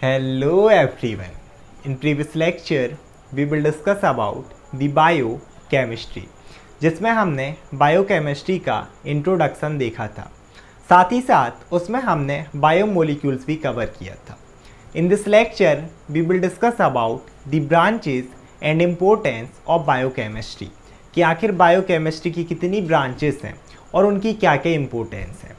Hello everyone. In previous lecture, we will discuss about the biochemistry, जिसमें हमने biochemistry का introduction देखा था। साथ ही साथ उसमें हमने बायोमोलिक्यूल्स भी कवर किया था। In this lecture, we will discuss about the branches and importance of biochemistry, कि आखिर बायोकेमिस्ट्री की कितनी ब्रांचेस हैं और उनकी क्या क्या इम्पोर्टेंस है।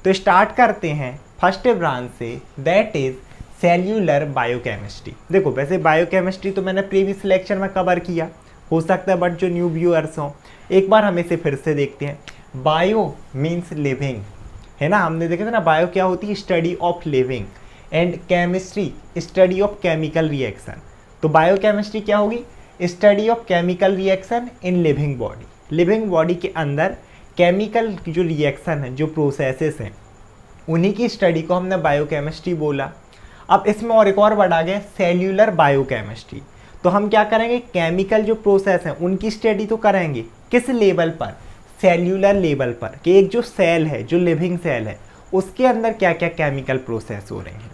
तो स्टार्ट करते हैं फर्स्ट ब्रांच से, दैट इज़ सेल्यूलर बायोकेमिस्ट्री। देखो वैसे बायोकेमिस्ट्री तो मैंने प्रीवियस लेक्चर में कवर किया, हो सकता है बट जो न्यू व्यूअर्स हों एक बार हम इसे फिर से देखते हैं। बायो मीन्स लिविंग, है ना, हमने देखा था ना, बायो क्या होती है, study of living, and chemistry study of chemical reaction. तो बायोकेमिस्ट्री क्या होगी, study of chemical reaction in living body. Living body के अंदर केमिकल जो रिएक्शन है, जो प्रोसेसेस हैं, उन्हीं की स्टडी को हमने बायोकेमिस्ट्री बोला। अब इसमें और एक और बढ़ा गया सेल्यूलर बायोकेमिस्ट्री। तो हम क्या करेंगे, केमिकल जो प्रोसेस हैं उनकी स्टडी तो करेंगे, किस लेवल पर, सेल्यूलर लेवल पर, कि एक जो सेल है, जो लिविंग सेल है, उसके अंदर क्या क्या केमिकल प्रोसेस हो रहे हैं।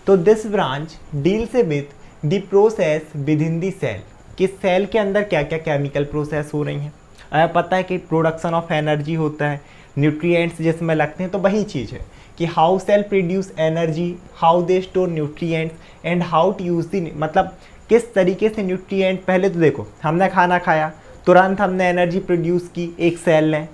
तो this branch deals with the process within the cell, कि सेल के अंदर क्या क्या केमिकल प्रोसेस हो रही हैं। पता है कि प्रोडक्शन ऑफ एनर्जी होता है, न्यूट्रिएंट्स जिसमें लगते हैं, तो वही चीज़ है कि how cell produce energy, how they store nutrients and how to use the, मतलब किस तरीके से न्यूट्रिएंट, पहले तो देखो हमने खाना खाया, तुरंत हमने एनर्जी प्रोड्यूस की एक सेल ने,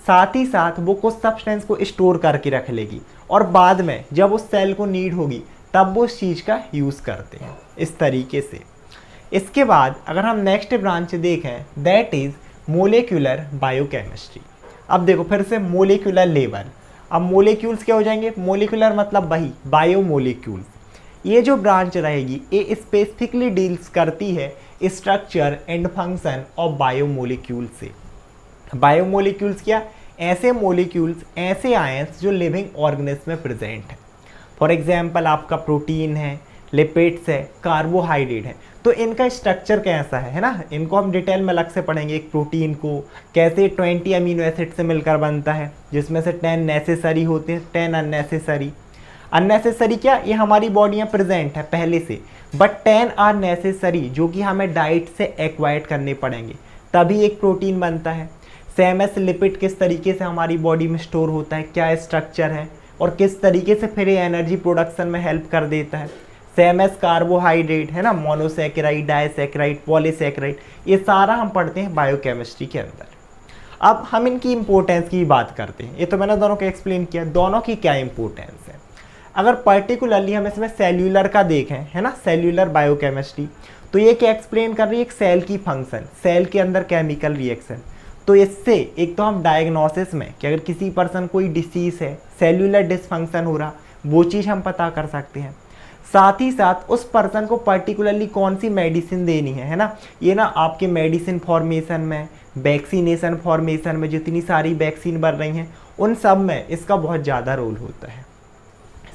साथ ही साथ वो कुछ सब्सटेंस को स्टोर करके रख लेगी और बाद में जब उस सेल को नीड होगी तब वो उस चीज़ का यूज़ करते हैं, इस तरीके से। इसके बाद अगर हम नेक्स्ट ब्रांच देखें, दैट इज़ मोलिकुलर बायोकेमिस्ट्री। अब देखो फिर से मोलिकुलर लेवल, अब मोलिक्यूल्स क्या हो जाएंगे, मोलिकुलर मतलब वही बायोमोलिक्यूल्स। ये जो ब्रांच रहेगी ये स्पेसिफिकली डील्स करती है structure and function of biomolecule से। बायोमोलिक्यूल्स क्या, ऐसे मोलिक्यूल्स, ऐसे आयंस जो लिविंग ऑर्गेनिज्म में प्रेजेंट है। फॉर एग्जांपल आपका प्रोटीन है, लिपिड्स है, कार्बोहाइड्रेट है, तो इनका स्ट्रक्चर कैसा है ना, इनको हम डिटेल में अलग से पढ़ेंगे। एक प्रोटीन को कैसे 20 अमीनो एसिड से मिलकर बनता है, जिसमें से 10 नेसेसरी होते हैं, 10 अननेसेसरी। अननेसेसरी क्या, ये हमारी बॉडी में प्रेजेंट है पहले से, बट 10 आर नेसेसरी, जो कि हमें डाइट से एक्वायर्ड करने पड़ेंगे, तभी एक प्रोटीन बनता है। सेम एस लिपिड किस तरीके से हमारी बॉडी में स्टोर होता है, क्या स्ट्रक्चर है, और किस तरीके से फिर ये एनर्जी प्रोडक्शन में हेल्प कर देता है। सेम एस कार्बोहाइड्रेट, है ना, मोनोसैकेराइड, डाइसैकेराइड, पॉलीसैकेराइड, ये सारा हम पढ़ते हैं बायोकेमिस्ट्री के अंदर। अब हम इनकी इंपॉर्टेंस की बात करते हैं। ये तो मैंने दोनों को एक्सप्लेन किया, दोनों की क्या इंपॉर्टेंस है। अगर पर्टिकुलरली हम इसमें सेल्यूलर का देखें, है ना, सेल्यूलर बायोकेमिस्ट्री, तो ये क्या एक्सप्लेन कर रही है, एक सेल की फंक्शन, सेल के अंदर केमिकल रिएक्शन। तो इससे एक तो हम डायग्नोसिस में कि अगर किसी पर्सन कोई डिसीज़ है, सेल्यूलर डिसफंक्शन हो रहा, वो चीज़ हम पता कर सकते हैं। साथ ही साथ उस पर्सन को पर्टिकुलरली कौन सी मेडिसिन देनी है ना, ये ना आपके मेडिसिन फॉर्मेशन में, वैक्सीनेशन फॉर्मेशन में, जितनी सारी वैक्सीन बन रही हैं उन सब में इसका बहुत ज़्यादा रोल होता है।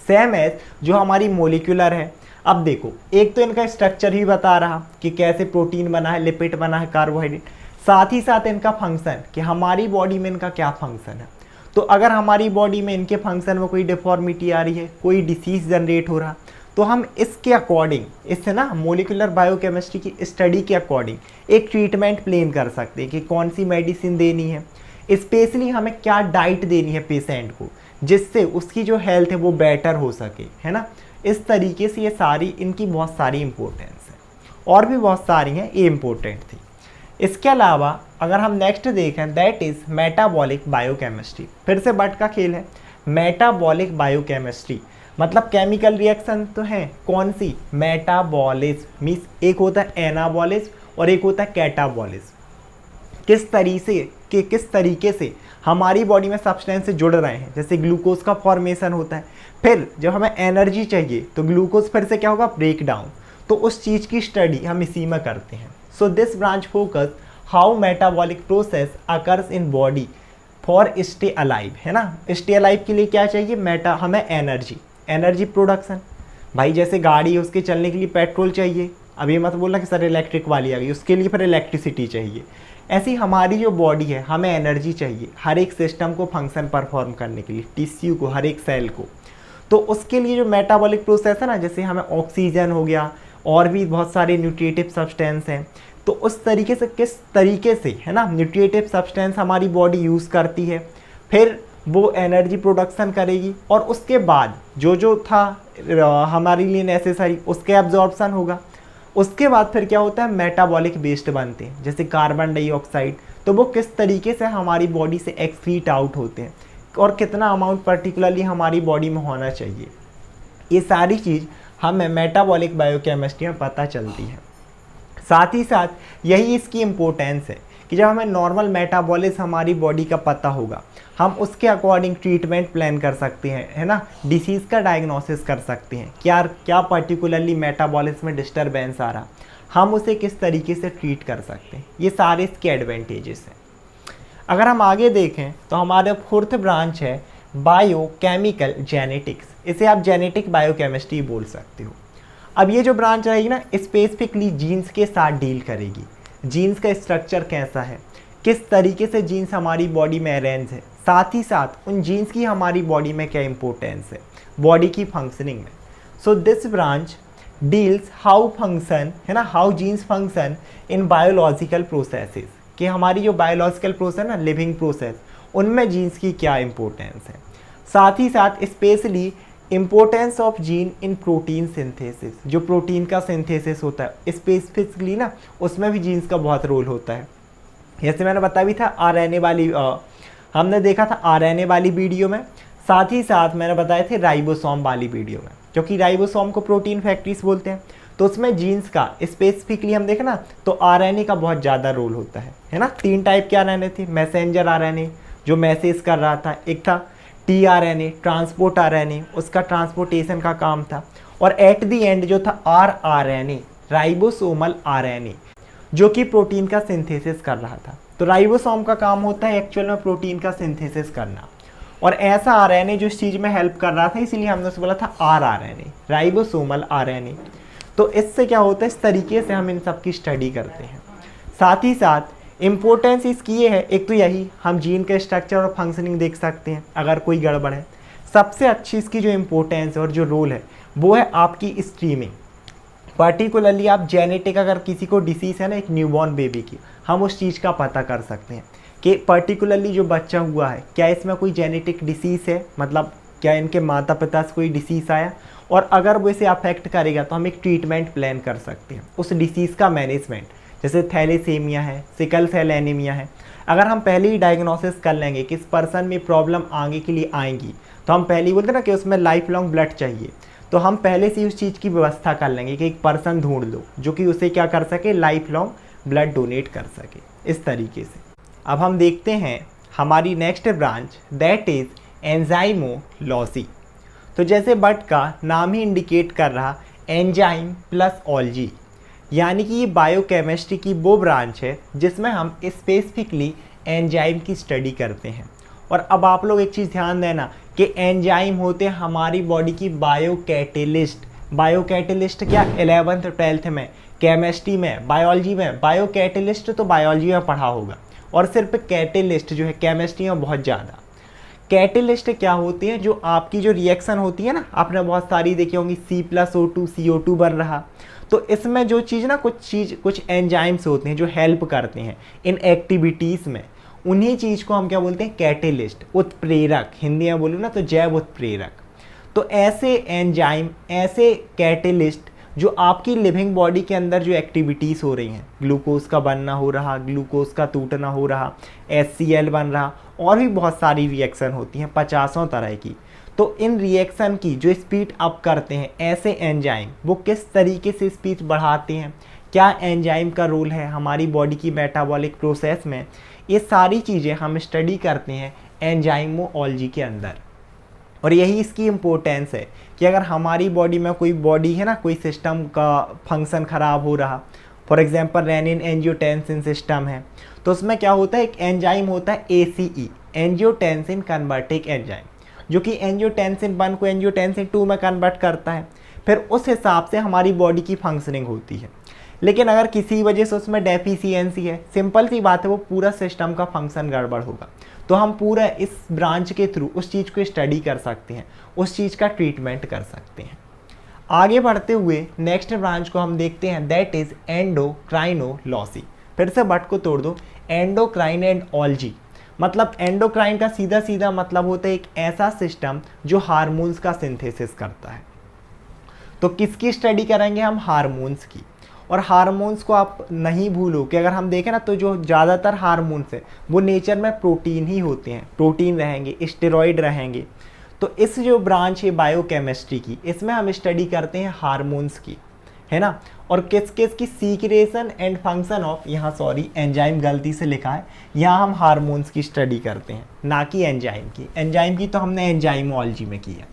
सेम एज जो हमारी मोलिकुलर है, अब देखो एक तो इनका स्ट्रक्चर ही बता रहा कि कैसे प्रोटीन बना है, लिपिड बना है, कार्बोहाइड्रेट, साथ ही साथ इनका फंक्शन कि हमारी बॉडी में इनका क्या फंक्शन है। तो अगर हमारी बॉडी में इनके फंक्शन में कोई डिफॉर्मिटी आ रही है, कोई डिसीज़ जनरेट हो रहा, तो हम इसके अकॉर्डिंग, इससे ना मोलिकुलर बायोकेमिस्ट्री की स्टडी के अकॉर्डिंग एक ट्रीटमेंट प्लान कर सकते हैं कि कौन सी मेडिसिन देनी है, स्पेशली हमें क्या डाइट देनी है पेशेंट को, जिससे उसकी जो हेल्थ है वो बेटर हो सके, है ना। इस तरीके से ये सारी इनकी बहुत सारी इंपॉर्टेंस है, और भी बहुत सारी हैं, ये इम्पोर्टेंट थी। इसके अलावा अगर हम नेक्स्ट देखें, दैट इज़ मेटाबॉलिक बायोकेमिस्ट्री। फिर से बट का खेल है, मेटाबॉलिक बायोकेमिस्ट्री मतलब केमिकल रिएक्शन तो है, कौन सी, मेटाबॉलिज्म, मीन्स एक होता है एनाबॉलिज्म और एक होता है कैटाबॉलिज्म। किस तरीके से हमारी बॉडी में सब्सटेंस से जुड़ रहे हैं, जैसे ग्लूकोज का फॉर्मेशन होता है, फिर जब हमें एनर्जी चाहिए तो ग्लूकोज फिर से क्या होगा, ब्रेक डाउन, तो उस चीज़ की स्टडी हम इसी में करते हैं। So this branch focus how metabolic process occurs in body for stay alive, है ना। स्टे अलाइव के लिए क्या चाहिए, हमें एनर्जी प्रोडक्शन। भाई जैसे गाड़ी है, उसके चलने के लिए पेट्रोल चाहिए, अभी मत बोलना कि सर इलेक्ट्रिक वाली आ गई, उसके लिए फिर इलेक्ट्रिसिटी चाहिए। ऐसी हमारी जो बॉडी है, हमें एनर्जी चाहिए हर एक सिस्टम को फंक्शन परफॉर्म करने के लिए, टिश्यू को, हर एक सेल को। तो उसके लिए जो मेटाबॉलिक प्रोसेस है ना, जैसे हमें ऑक्सीजन हो गया और भी बहुत सारे न्यूट्रिएटिव सब्सटेंस हैं, तो उस तरीके से किस तरीके से है ना न्यूट्रिएटिव सब्सटेंस हमारी बॉडी यूज़ करती है, फिर वो एनर्जी प्रोडक्शन करेगी और उसके बाद जो जो था हमारे लिए नेसेसरी उसके एब्जॉर्प्शन होगा। उसके बाद फिर क्या होता है, मेटाबॉलिक वेस्ट बनते हैं जैसे कार्बन डाइऑक्साइड, तो वो किस तरीके से हमारी बॉडी से एक्सक्रीट आउट होते हैं और कितना अमाउंट पर्टिकुलरली हमारी बॉडी में होना चाहिए, ये सारी चीज़ हमें मेटाबॉलिक बायोकेमिस्ट्री में पता चलती है। साथ ही साथ यही इसकी इम्पोर्टेंस है कि जब हमें नॉर्मल मेटाबॉलिज्म हमारी बॉडी का पता होगा, हम उसके अकॉर्डिंग ट्रीटमेंट प्लान कर सकते हैं, है ना, डिसीज़ का डायग्नोसिस कर सकते हैं, क्या पर्टिकुलरली मेटाबॉलिज्म में डिस्टर्बेंस आ रहा, हम उसे किस तरीके से ट्रीट कर सकते हैं, ये सारे इसके एडवांटेजेस हैं। अगर हम आगे देखें तो हमारा फोर्थ ब्रांच है बायोकेमिकल जेनेटिक्स, इसे आप जेनेटिक बायोकेमिस्ट्री बोल सकते हो। अब ये जो ब्रांच रहेगी ना, स्पेसिफिकली जीन्स के साथ डील करेगी, जीन्स का स्ट्रक्चर कैसा है, किस तरीके से जीन्स हमारी बॉडी में अरेंज है, साथ ही साथ उन जीन्स की हमारी बॉडी में क्या इंपॉर्टेंस है बॉडी की फंक्शनिंग में। So this branch deals how function, है ना, how jeans function in biological processes, कि हमारी जो बायोलॉजिकल प्रोसेस ना, लिविंग प्रोसेस, उनमें जीन्स की क्या इंपॉर्टेंस है। साथ ही साथ specially importance of gene in protein synthesis, जो प्रोटीन का सिंथेसिस होता है स्पेसिफिकली ना, उसमें भी जीन्स का बहुत रोल होता है। जैसे मैंने बताया भी था आरएनए वाली, हमने देखा था आरएनए वाली वीडियो में, साथ ही साथ मैंने बताए थे राइबोसोम वाली वीडियो में, क्योंकि राइबोसोम को प्रोटीन फैक्ट्रीज बोलते हैं, तो उसमें जीन्स का स्पेसिफिकली हम देखें ना तो आरएनए का बहुत ज़्यादा रोल होता है ना। 3 टाइप के आरएनए थे, मैसेंजर आरएनए जो मैसेज कर रहा था, एक था टीआरएनए ट्रांसपोर्ट आरएनए, उसका ट्रांसपोर्टेशन का काम था, और एट द एंड जो था आरआरएनए राइबोसोमल आरएनए, जो कि प्रोटीन का सिंथेसिस कर रहा था। तो राइबोसोम का काम होता है एक्चुअल में प्रोटीन का सिंथेसिस करना, और ऐसा आरएनए जो इस चीज़ में हेल्प कर रहा था, इसीलिए हमने उसे बोला था आरआरएनए राइबोसोमल आरएनए। तो इससे क्या होता है, इस तरीके से हम इन सब की स्टडी करते हैं। साथ ही साथ इम्पोर्टेंस इसकी ये है, एक तो यही हम जीन के स्ट्रक्चर और फंक्शनिंग देख सकते हैं अगर कोई गड़बड़ है। सबसे अच्छी इसकी जो इम्पोर्टेंस और जो रोल है वो है आपकी स्ट्रीमिंग, पर्टिकुलरली आप जेनेटिक, अगर किसी को डिसीज़ है ना एक न्यूबॉर्न बेबी की, हम उस चीज़ का पता कर सकते हैं कि पर्टिकुलरली जो बच्चा हुआ है क्या इसमें कोई जेनेटिक डिसीज़ है, मतलब क्या इनके माता पिता से कोई डिसीज़ आया, और अगर वो इसे अफेक्ट करेगा तो हम एक ट्रीटमेंट प्लान कर सकते हैं उस डिसीज़ का मैनेजमेंट। जैसे थैलेसीमिया है, सिकल सेल एनीमिया है, अगर हम पहले ही डायग्नोसिस कर लेंगे कि इस पर्सन में प्रॉब्लम आगे के लिए आएंगी, तो हम पहले ही बोलते हैं ना कि उसमें लाइफ लॉन्ग ब्लड चाहिए, तो हम पहले से उस चीज़ की व्यवस्था कर लेंगे कि एक पर्सन ढूंढ लो जो कि उसे क्या कर सके, लाइफ लॉन्ग ब्लड डोनेट कर सके, इस तरीके से। अब हम देखते हैं हमारी next branch, that is enzymology. तो जैसे बट का नाम ही इंडिकेट कर रहा, एंजाइम प्लस ऑलजी, यानी कि ये बायोकेमिस्ट्री की वो ब्रांच है जिसमें हम स्पेसिफिकली एंजाइम की स्टडी करते हैं। और अब आप लोग एक चीज़ ध्यान देना कि एंजाइम होते हैं हमारी बॉडी की बायोकैटेलिस्ट। बायोकैटेलिस्ट क्या 11th 12th में केमिस्ट्री में, बायोलॉजी में, बायोकैटेलिस्ट तो बायोलॉजी में पढ़ा होगा, और सिर्फ कैटेलिस्ट जो है केमिस्ट्री में बहुत ज़्यादा। कैटेलिस्ट क्या होती है, जो आपकी जो रिएक्शन होती है ना, आपने बहुत सारी देखी होंगी, C+O2 CO2 बन रहा, तो इसमें जो चीज़ ना कुछ एंजाइम्स होते हैं जो हेल्प करते हैं इन एक्टिविटीज़ में, उन्हीं चीज़ को हम क्या बोलते हैं, कैटेलिस्ट, उत्प्रेरक, हिंदी में बोलूँ ना तो जैव उत्प्रेरक। तो ऐसे एंजाइम, ऐसे कैटेलिस्ट जो आपकी लिविंग बॉडी के अंदर जो एक्टिविटीज़ हो रही हैं, ग्लूकोज का बनना हो रहा, ग्लूकोज का टूटना हो रहा, HCl बन रहा, और भी बहुत सारी रिएक्शन होती हैं 50 तरह की, तो इन रिएक्शन की जो स्पीड अप करते हैं ऐसे एंजाइम, वो किस तरीके से स्पीड बढ़ाते हैं, क्या एंजाइम का रोल है हमारी बॉडी की मेटाबॉलिक प्रोसेस में, ये सारी चीज़ें हम स्टडी करते हैं एंजाइमोलॉजी के अंदर। और यही इसकी इम्पोर्टेंस है कि अगर हमारी बॉडी में कोई है ना, कोई सिस्टम का फंक्शन ख़राब हो रहा, for example renin angiotensin system है, तो उसमें क्या होता है, एक एंजाइम होता है ACE, एंजियोटेंसिन कन्वर्टिंग एंजाइम, जो कि एंजियोटेंसिन 1 को एंजियोटेंसिन 2 में कन्वर्ट करता है। फिर उस हिसाब से हमारी बॉडी की फंक्शनिंग होती है। लेकिन अगर किसी वजह से उसमें डेफिशिएंसी है, सिंपल सी बात है, वो पूरा सिस्टम का फंक्शन गड़बड़ होगा। तो हम पूरा इस ब्रांच के थ्रू उस चीज़ को स्टडी कर सकते हैं, उस चीज़ का ट्रीटमेंट कर सकते हैं। आगे बढ़ते हुए नेक्स्ट ब्रांच को हम देखते हैं, दैट इज एंडोक्राइनोलॉजी। फिर से बट को तोड़ दो, एंडोक्राइन एंड ऑलजी। मतलब एंडोक्राइन का सीधा सीधा मतलब होता है एक ऐसा सिस्टम जो हार्मोन्स का सिंथेसिस करता है। तो किसकी स्टडी करेंगे हम? हार्मोन्स की। और हार्मोन्स को आप नहीं भूलो कि अगर हम देखें ना तो जो ज़्यादातर हार्मोन्स हैं वो नेचर में प्रोटीन ही होते हैं, प्रोटीन रहेंगे, स्टेरॉइड रहेंगे। तो इस जो ब्रांच है बायोकेमिस्ट्री की, इसमें हम स्टडी करते हैं हार्मोन्स की, है ना। और किस किस की सीक्रेशन एंड फंक्शन ऑफ, यहाँ सॉरी एंजाइम गलती से लिखा है, यहाँ हम हार्मोन्स की स्टडी करते हैं, ना कि एंजाइम की। एंजाइम की तो हमने एंजाइमोलॉजी में की है।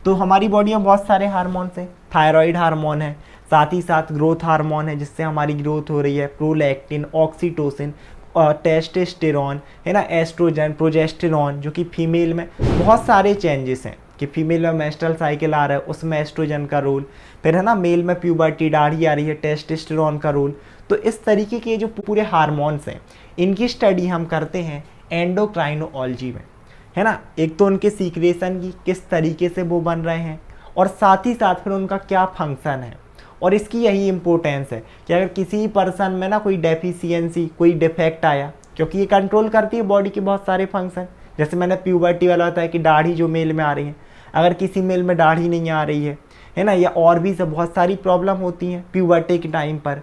तो हमारी बॉडी में बहुत सारे हार्मोन्स हैं, थायराइड हार्मोन है, साथ ही साथ ग्रोथ हार्मोन है जिससे हमारी ग्रोथ हो रही है, प्रोलैक्टिन, ऑक्सीटोसिन, टेस्टोस्टेरोन, है ना, एस्ट्रोजन, प्रोजेस्टेरॉन, जो कि फीमेल में बहुत सारे चेंजेस हैं कि फीमेल में मेंस्ट्रुअल साइकिल आ रहा है, उसमें एस्ट्रोजन का रोल, फिर है ना मेल में प्यूबर्टी, दाढ़ी आ रही है, टेस्टोस्टेरोन का रोल। तो इस तरीके के जो पूरे हार्मोन्स हैं इनकी स्टडी हम करते हैं एंडोक्राइनोलॉजी में, है ना। एक तो उनके सीक्रेशन की, किस तरीके से वो बन रहे हैं, और साथ ही साथ फिर उनका क्या फंक्शन है। और इसकी यही इम्पोर्टेंस है कि अगर किसी पर्सन में ना कोई डेफिशिएंसी, कोई डिफेक्ट आया, क्योंकि ये कंट्रोल करती है बॉडी के बहुत सारे फंक्शन। जैसे मैंने प्यूबर्टी वाला बताया कि दाढ़ी जो मेल में आ रही है, अगर किसी मेल में दाढ़ी नहीं आ रही है ना, या और भी सब बहुत सारी प्रॉब्लम होती हैं प्यूबर्टी के टाइम पर।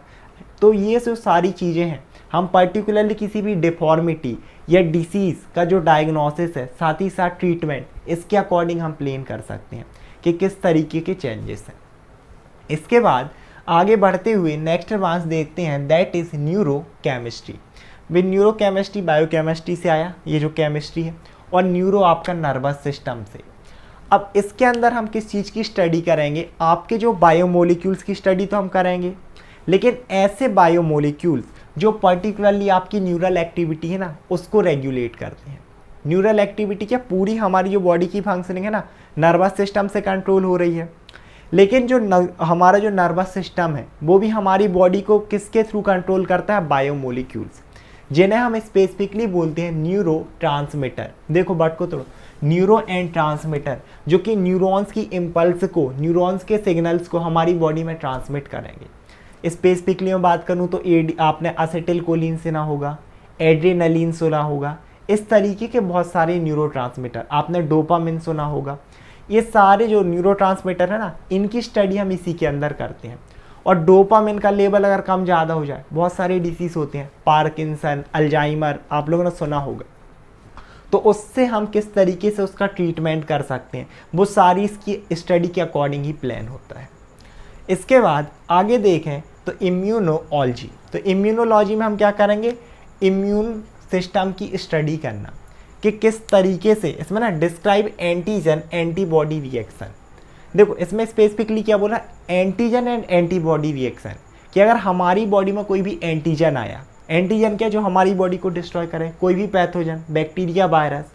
तो ये जो सारी चीज़ें हैं, हम पर्टिकुलरली किसी भी डिफॉर्मिटी या डिसीज़ का जो डायग्नोसिस है, साथ ही साथ ट्रीटमेंट, इसके अकॉर्डिंग हम प्लान कर सकते हैं कि किस तरीके के चेंजेस हैं। इसके बाद आगे बढ़ते हुए नेक्स्ट ब्रांच देखते हैं, that is neurochemistry. With neurochemistry biochemistry से आया ये जो केमिस्ट्री है, और न्यूरो आपका नर्वस सिस्टम से। अब इसके अंदर हम किस चीज़ की स्टडी करेंगे? आपके जो बायोमोलिक्यूल्स की स्टडी तो हम करेंगे, लेकिन ऐसे बायोमोलिक्यूल्स जो पर्टिकुलरली आपकी न्यूरल एक्टिविटी है ना उसको रेगुलेट करते हैं। न्यूरल एक्टिविटी क्या, पूरी हमारी जो बॉडी की फंक्शनिंग है ना नर्वस सिस्टम से कंट्रोल हो रही है। लेकिन जो हमारा जो नर्वस सिस्टम है वो भी हमारी बॉडी को किसके थ्रू कंट्रोल करता है? बायोमोलिक्यूल्स, जिन्हें हम स्पेसिफिकली बोलते हैं न्यूरो ट्रांसमीटर। देखो बट को तोड़ो, न्यूरो एंड ट्रांसमीटर, जो कि न्यूरॉन्स की इम्पल्स को, न्यूरॉन्स के सिग्नल्स को हमारी बॉडी में ट्रांसमिट करेंगे। स्पेसिफिकली मैं बात करूँ तो आपने असेटिलकोलिन सुना होगा, एड्रेनलिन सुना होगा, इस तरीके के बहुत सारे न्यूरोट्रांसमीटर, आपने डोपामिन सुना होगा। ये सारे जो न्यूरोट्रांसमीटर है ना इनकी स्टडी हम इसी के अंदर करते हैं। और डोपामिन का लेवल अगर कम ज़्यादा हो जाए, बहुत सारे डिसीज़ होते हैं, पार्किंसन, अल्जाइमर, आप लोगों ने सुना होगा, तो उससे हम किस तरीके से उसका ट्रीटमेंट कर सकते हैं, वो सारी इसकी स्टडी के अकॉर्डिंग ही प्लान होता है। इसके बाद आगे देखें तो इम्यूनोलॉजी। तो इम्यूनोलॉजी में हम क्या करेंगे? इम्यून सिस्टम की स्टडी करना कि किस तरीके से इसमें ना डिस्क्राइब एंटीजन एंटीबॉडी रिएक्शन। देखो इसमें स्पेसिफिकली क्या बोला, एंटीजन एंड एंटीबॉडी रिएक्शन, कि अगर हमारी बॉडी में कोई भी एंटीजन आया, एंटीजन क्या, जो हमारी बॉडी को डिस्ट्रॉय करे, कोई भी पैथोजन, बैक्टीरिया, वायरस,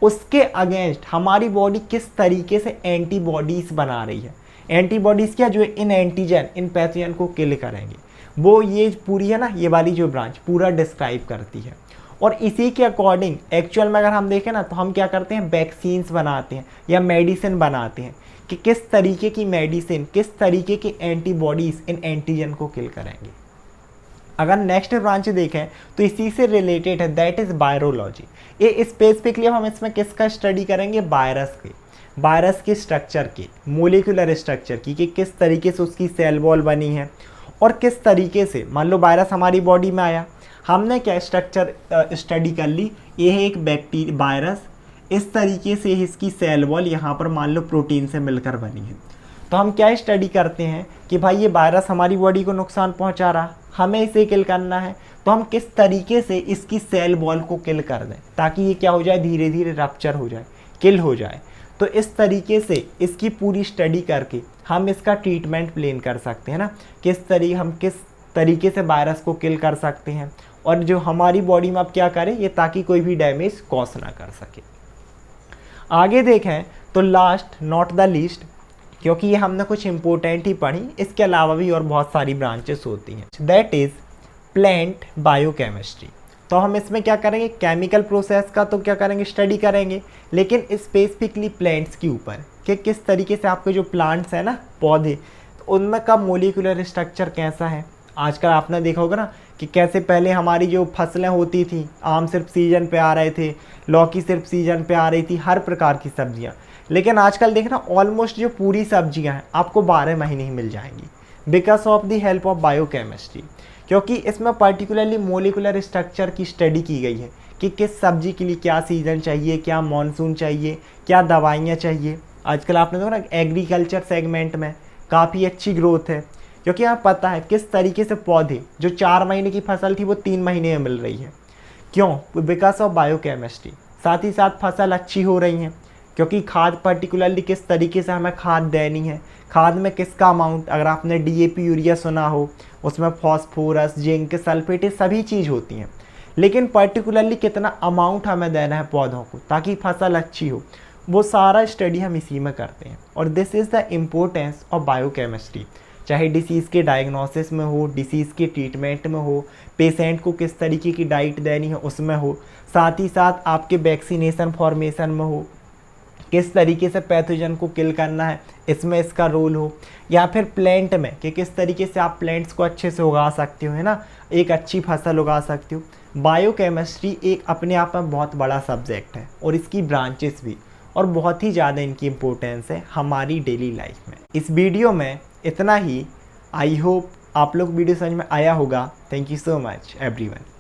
उसके अगेंस्ट हमारी बॉडी किस तरीके से एंटीबॉडीज़ बना रही है। एंटीबॉडीज़ क्या, जो इन एंटीजन, इन पैथोजन को किल करेंगे, वो ये पूरी है ना, ये वाली जो ब्रांच पूरा डिस्क्राइब करती है। और इसी के अकॉर्डिंग एक्चुअल में अगर हम देखें ना तो हम क्या करते हैं, वैक्सीन्स बनाते हैं या मेडिसिन बनाते हैं कि किस तरीके की मेडिसिन, किस तरीके की एंटीबॉडीज़ इन एंटीजन को किल करेंगे। अगर नेक्स्ट ब्रांच देखें तो इसी से रिलेटेड है, दैट इज़ वायरोलॉजी। ये स्पेसिफिकली हम इसमें किसका स्टडी करेंगे? वायरस के, वायरस के स्ट्रक्चर के, मोलिकुलर स्ट्रक्चर की, कि किस तरीके से उसकी सेल वॉल बनी है, और किस तरीके से, मान लो वायरस हमारी बॉडी में आया, हमने क्या स्ट्रक्चर स्टडी कर ली, ये है एक बैक्टीरिया वायरस, इस तरीके से इसकी सेल वॉल यहाँ पर मान लो प्रोटीन से मिलकर बनी है। तो हम क्या स्टडी करते हैं कि भाई ये वायरस हमारी बॉडी को नुकसान पहुँचा रहा, हमें इसे किल करना है, तो हम किस तरीके से इसकी सेल वॉल को किल कर दें ताकि ये क्या हो जाए, धीरे धीरे रप्चर हो जाए, किल हो जाए। तो इस तरीके से इसकी पूरी स्टडी करके हम इसका ट्रीटमेंट प्लान कर सकते हैं ना, हम किस तरीके से वायरस को किल कर सकते हैं, और जो हमारी बॉडी में अब क्या करें ये, ताकि कोई भी डैमेज कॉज ना कर सके। आगे देखें तो लास्ट नॉट द लीस्ट, क्योंकि ये हमने कुछ इंपॉर्टेंट ही पढ़ी, इसके अलावा भी और बहुत सारी ब्रांचेस होती हैं। That is plant biochemistry. तो हम इसमें क्या करेंगे, केमिकल प्रोसेस का तो क्या करेंगे, स्टडी करेंगे, लेकिन स्पेसिफिकली प्लांट्स के ऊपर कि किस तरीके से आपके जो प्लांट्स हैं ना, पौधे, तो उनमें का मोलिकुलर स्ट्रक्चर कैसा है। आजकल आपने देखा होगा ना कि कैसे पहले हमारी जो फसलें होती थी, आम सिर्फ सीजन पे आ रहे थे, लौकी सिर्फ सीजन पे आ रही थी, हर प्रकार की सब्जियां, लेकिन आजकल देखना ऑलमोस्ट जो पूरी सब्जियां हैं आपको 12 महीने ही मिल जाएंगी, because of the help of biochemistry. क्योंकि इसमें पर्टिकुलरली मोलिकुलर स्ट्रक्चर की स्टडी की गई है कि किस सब्जी के लिए क्या सीज़न चाहिए, क्या मॉनसून चाहिए, क्या दवाइयाँ चाहिए। आजकल आपने देखा ना एग्रीकल्चर सेगमेंट में काफ़ी अच्छी ग्रोथ है, क्योंकि यहाँ पता है किस तरीके से पौधे जो 4 महीने की फसल थी वो 3 महीने में मिल रही है। क्यों? Because of biochemistry. साथ ही साथ फसल अच्छी हो रही है क्योंकि खाद पर्टिकुलरली किस तरीके से हमें खाद देनी है, खाद में किसका अमाउंट, अगर आपने डीएपी यूरिया सुना हो, उसमें फॉस्फोरस, जिंक, सल्फेट, सभी चीज़ होती हैं, लेकिन पर्टिकुलरली कितना अमाउंट हमें देना है पौधों को ताकि फसल अच्छी हो, वो सारा स्टडी हम इसी में करते हैं। और this is the importance of biochemistry. चाहे डिसीज़ के डायग्नोसिस में हो, डिसीज़ के ट्रीटमेंट में हो, पेशेंट को किस तरीके की डाइट देनी है उसमें हो, साथ ही साथ आपके वैक्सीनेशन फॉर्मेशन में हो, किस तरीके से पैथोजन को किल करना है इसमें इसका रोल हो, या फिर प्लांट में कि किस तरीके से आप प्लांट्स को अच्छे से उगा सकते हो, है ना, एक अच्छी फसल उगा सकते हो। बायोकेमिस्ट्री एक अपने आप में बहुत बड़ा सब्जेक्ट है और इसकी ब्रांचेस भी, और बहुत ही ज़्यादा इनकी इम्पोर्टेंस है हमारी डेली लाइफ में। इस वीडियो में इतना ही। आई होप आप लोग वीडियो समझ में आया होगा। Thank you so much everyone.